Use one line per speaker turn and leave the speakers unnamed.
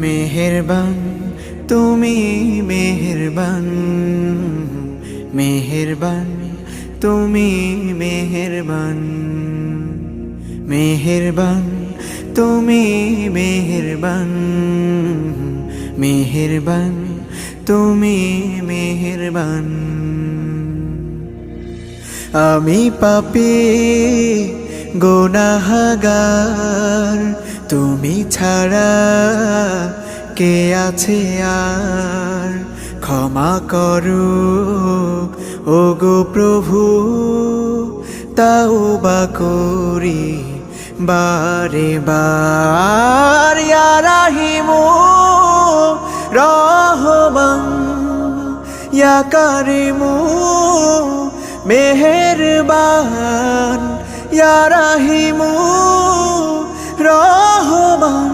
মেহেরবান তুমি মেহেরবান, মেহেরবান তুমি মেহেরবান, মেহেরবান তুমি মেহেরবান, মেহেরবান তুমি মেহেরবান। আমি পাপী গুনাহগার, তুমি ছাড়া কে আছে আর? ক্ষমা করো ওগো প্রভু, তাওবা করি বারে বার। ইয়া রাহিমু রহমান, ইয়া কারিমু মেহেরবান, ইয়া রাহিমু রহমান,